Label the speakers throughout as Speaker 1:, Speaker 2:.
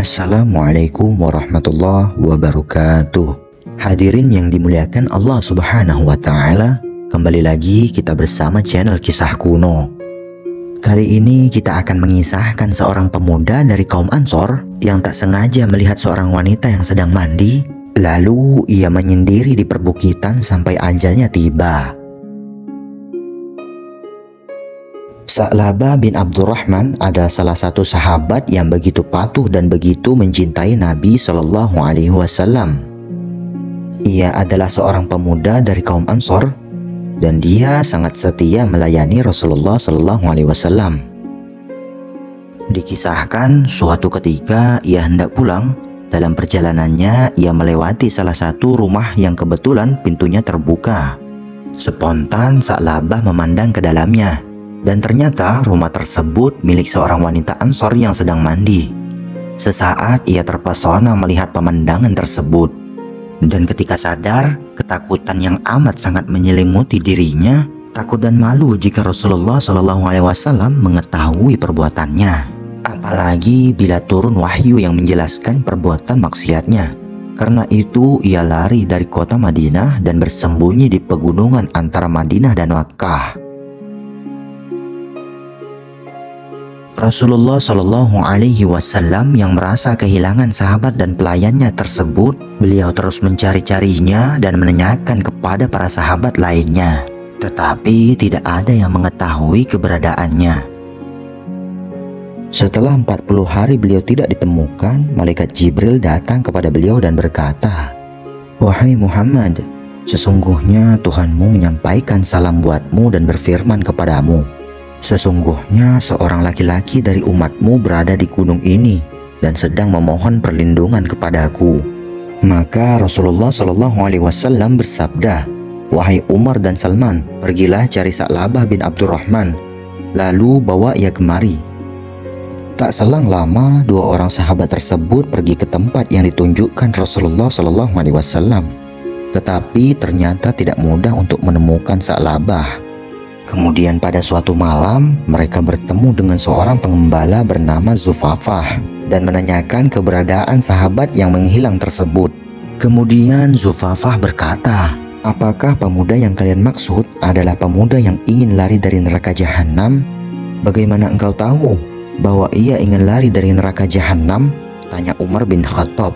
Speaker 1: Assalamualaikum warahmatullahi wabarakatuh. Hadirin yang dimuliakan Allah Subhanahu wa Ta'ala, kembali lagi kita bersama channel Kisah Kuno. Kali ini kita akan mengisahkan seorang pemuda dari kaum Ansor yang tak sengaja melihat seorang wanita yang sedang mandi, lalu ia menyendiri di perbukitan sampai ajalnya tiba. Sa'labah bin Abdurrahman adalah salah satu sahabat yang begitu patuh dan begitu mencintai Nabi Shallallahu Alaihi Wasallam. Ia adalah seorang pemuda dari kaum Ansor dan dia sangat setia melayani Rasulullah Shallallahu Alaihi Wasallam. Dikisahkan suatu ketika ia hendak pulang, dalam perjalanannya ia melewati salah satu rumah yang kebetulan pintunya terbuka. Spontan Sa'labah memandang ke dalamnya. Dan ternyata rumah tersebut milik seorang wanita Ansor yang sedang mandi. Sesaat ia terpesona melihat pemandangan tersebut. Dan ketika sadar, ketakutan yang amat sangat menyelimuti dirinya, takut dan malu jika Rasulullah SAW mengetahui perbuatannya. Apalagi bila turun wahyu yang menjelaskan perbuatan maksiatnya. Karena itu ia lari dari kota Madinah dan bersembunyi di pegunungan antara Madinah dan Makkah. Rasulullah Shallallahu Alaihi Wasallam yang merasa kehilangan sahabat dan pelayannya tersebut, beliau terus mencari-carinya dan menanyakan kepada para sahabat lainnya. Tetapi tidak ada yang mengetahui keberadaannya. Setelah 40 hari beliau tidak ditemukan, malaikat Jibril datang kepada beliau dan berkata, "Wahai Muhammad, sesungguhnya Tuhanmu menyampaikan salam buatmu dan berfirman kepadamu, sesungguhnya seorang laki-laki dari umatmu berada di gunung ini dan sedang memohon perlindungan kepadaku." Maka Rasulullah SAW bersabda, "Wahai Umar dan Salman, pergilah cari Sa'labah bin Abdurrahman, lalu bawa ia kemari." Tak selang lama, dua orang sahabat tersebut pergi ke tempat yang ditunjukkan Rasulullah SAW. Tetapi ternyata tidak mudah untuk menemukan Sa'labah. Kemudian pada suatu malam, mereka bertemu dengan seorang pengembala bernama Zufafah dan menanyakan keberadaan sahabat yang menghilang tersebut. Kemudian Zufafah berkata, "Apakah pemuda yang kalian maksud adalah pemuda yang ingin lari dari neraka jahanam? Bagaimana engkau tahu bahwa ia ingin lari dari neraka jahanam?" tanya Umar bin Khattab.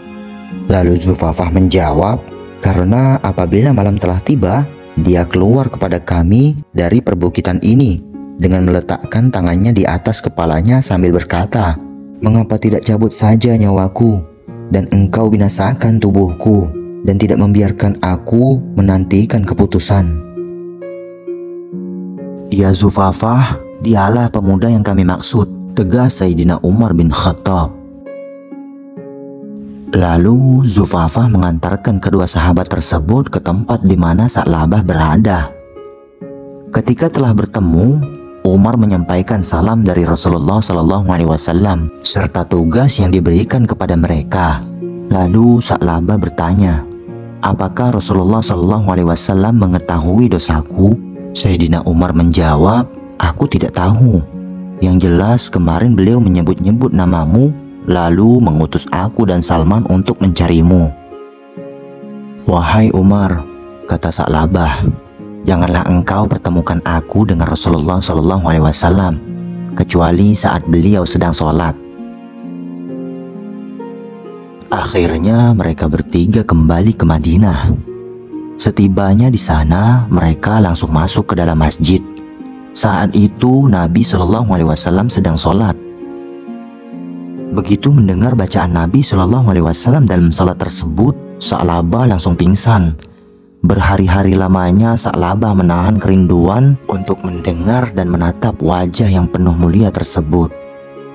Speaker 1: Lalu Zufafah menjawab, "Karena apabila malam telah tiba, dia keluar kepada kami dari perbukitan ini dengan meletakkan tangannya di atas kepalanya sambil berkata, 'Mengapa tidak cabut saja nyawaku dan engkau binasakan tubuhku dan tidak membiarkan aku menantikan keputusan?'" "Ya Zufafah, dialah pemuda yang kami maksud," tegas Sayyidina Umar bin Khattab. Lalu Zufafah mengantarkan kedua sahabat tersebut ke tempat di mana Sa'labah berada. Ketika telah bertemu, Umar menyampaikan salam dari Rasulullah SAW serta tugas yang diberikan kepada mereka. Lalu Sa'labah bertanya, "Apakah Rasulullah SAW mengetahui dosaku?" Sayyidina Umar menjawab, "Aku tidak tahu. Yang jelas kemarin beliau menyebut-nyebut namamu, lalu mengutus aku dan Salman untuk mencarimu." "Wahai Umar," kata Sa'labah, "janganlah engkau pertemukan aku dengan Rasulullah SAW kecuali saat beliau sedang sholat." Akhirnya mereka bertiga kembali ke Madinah. Setibanya di sana, mereka langsung masuk ke dalam masjid. Saat itu Nabi SAW sedang sholat. Begitu mendengar bacaan Nabi SAW dalam salat tersebut, Sa'labah langsung pingsan. Berhari-hari lamanya Sa'labah menahan kerinduan untuk mendengar dan menatap wajah yang penuh mulia tersebut.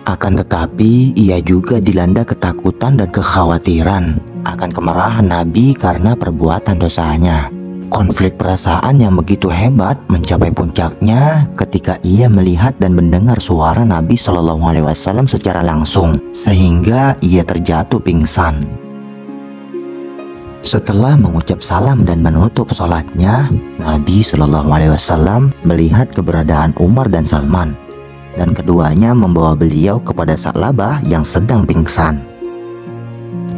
Speaker 1: Akan tetapi ia juga dilanda ketakutan dan kekhawatiran akan kemarahan Nabi karena perbuatan dosanya. Konflik perasaan yang begitu hebat mencapai puncaknya ketika ia melihat dan mendengar suara Nabi SAW secara langsung, sehingga ia terjatuh pingsan. Setelah mengucap salam dan menutup sholatnya, Nabi SAW melihat keberadaan Umar dan Salman, dan keduanya membawa beliau kepada Sa'labah yang sedang pingsan.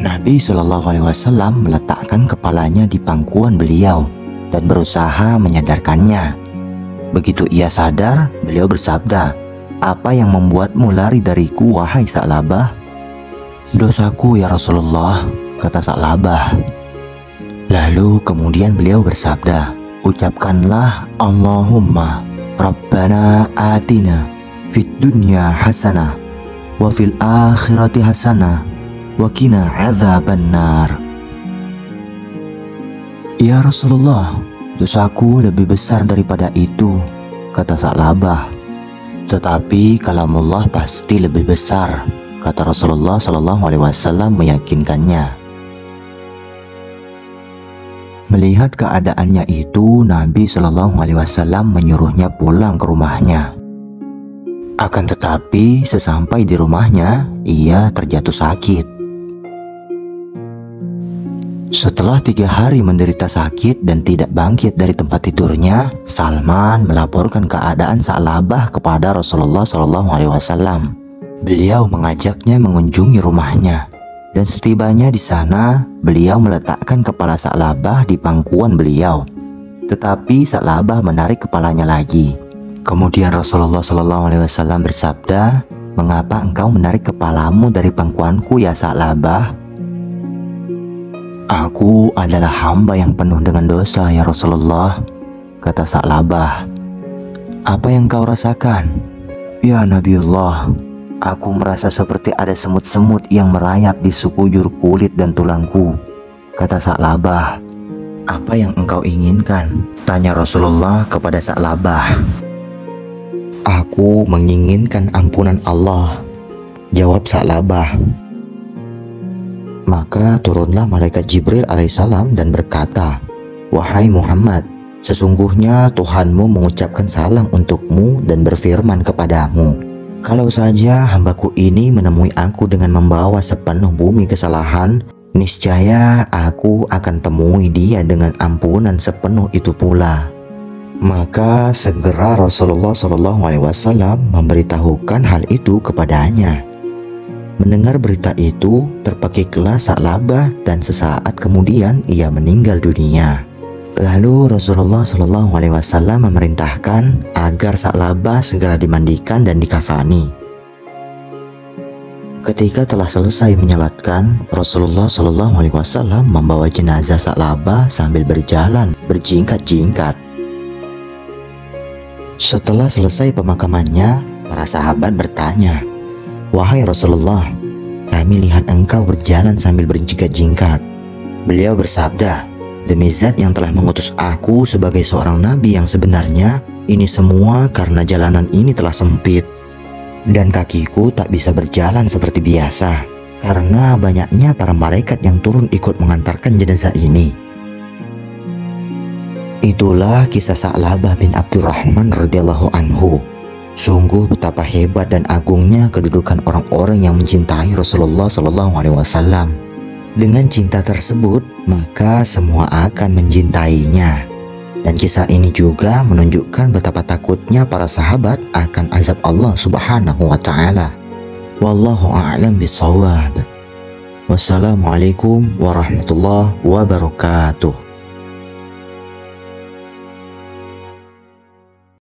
Speaker 1: Nabi Shallallahu Alaihi Wasallam meletakkan kepalanya di pangkuan beliau dan berusaha menyadarkannya. Begitu ia sadar, beliau bersabda, "Apa yang membuatmu lari dariku, wahai Sa'labah?" "Dosaku ya Rasulullah," kata Sa'labah. Lalu kemudian beliau bersabda, "Ucapkanlah Allahumma Rabbana atina fid dunya hasanah wa fil akhirati hasanah wa qina adzabannar." "Ya Rasulullah, dosaku lebih besar daripada itu," kata Sa'labah. "Tetapi kalamullah pasti lebih besar," kata Rasulullah Shallallahu Alaihi Wasallam meyakinkannya. Melihat keadaannya itu, Nabi Shallallahu Alaihi Wasallam menyuruhnya pulang ke rumahnya. Akan tetapi sesampai di rumahnya, ia terjatuh sakit. Setelah 3 hari menderita sakit dan tidak bangkit dari tempat tidurnya, Salman melaporkan keadaan Sa'labah kepada Rasulullah Shallallahu Alaihi Wasallam. Beliau mengajaknya mengunjungi rumahnya, dan setibanya di sana, beliau meletakkan kepala Sa'labah di pangkuan beliau. Tetapi Sa'labah menarik kepalanya lagi. Kemudian Rasulullah Shallallahu Alaihi Wasallam bersabda, "Mengapa engkau menarik kepalamu dari pangkuanku ya Sa'labah?" "Aku adalah hamba yang penuh dengan dosa ya Rasulullah," kata Sa'labah. "Apa yang kau rasakan?" "Ya Nabiullah, aku merasa seperti ada semut-semut yang merayap di sekujur kulit dan tulangku," kata Sa'labah. "Apa yang engkau inginkan?" tanya Rasulullah kepada Sa'labah. "Aku menginginkan ampunan Allah," jawab Sa'labah. Maka turunlah malaikat Jibril alaihissalam dan berkata, "Wahai Muhammad, sesungguhnya Tuhanmu mengucapkan salam untukmu dan berfirman kepadamu, kalau saja hambaku ini menemui aku dengan membawa sepenuh bumi kesalahan, niscaya aku akan temui dia dengan ampunan sepenuh itu pula." Maka segera Rasulullah Shallallahu Alaihi Wasallam memberitahukan hal itu kepadanya. Mendengar berita itu, terpekiklah Sa'labah dan sesaat kemudian ia meninggal dunia. Lalu Rasulullah Shallallahu Alaihi Wasallam memerintahkan agar Sa'labah segera dimandikan dan dikafani. Ketika telah selesai menyalatkan, Rasulullah Shallallahu Alaihi Wasallam membawa jenazah Sa'labah sambil berjalan berjingkat-jingkat. Setelah selesai pemakamannya, para sahabat bertanya, "Wahai Rasulullah, kami lihat engkau berjalan sambil berjingkat-jingkat." Beliau bersabda, "Demi zat yang telah mengutus aku sebagai seorang nabi yang sebenarnya, ini semua karena jalanan ini telah sempit, dan kakiku tak bisa berjalan seperti biasa, karena banyaknya para malaikat yang turun ikut mengantarkan jenazah ini." Itulah kisah Sa'labah bin Abdurrahman radhiyallahu anhu. Sungguh betapa hebat dan agungnya kedudukan orang-orang yang mencintai Rasulullah Shallallahu Alaihi Wasallam. Dengan cinta tersebut, maka semua akan mencintainya. Dan kisah ini juga menunjukkan betapa takutnya para sahabat akan azab Allah Subhanahu wa Ta'ala. Wallahu a'lam bishawab. Wassalamualaikum warahmatullahi wabarakatuh.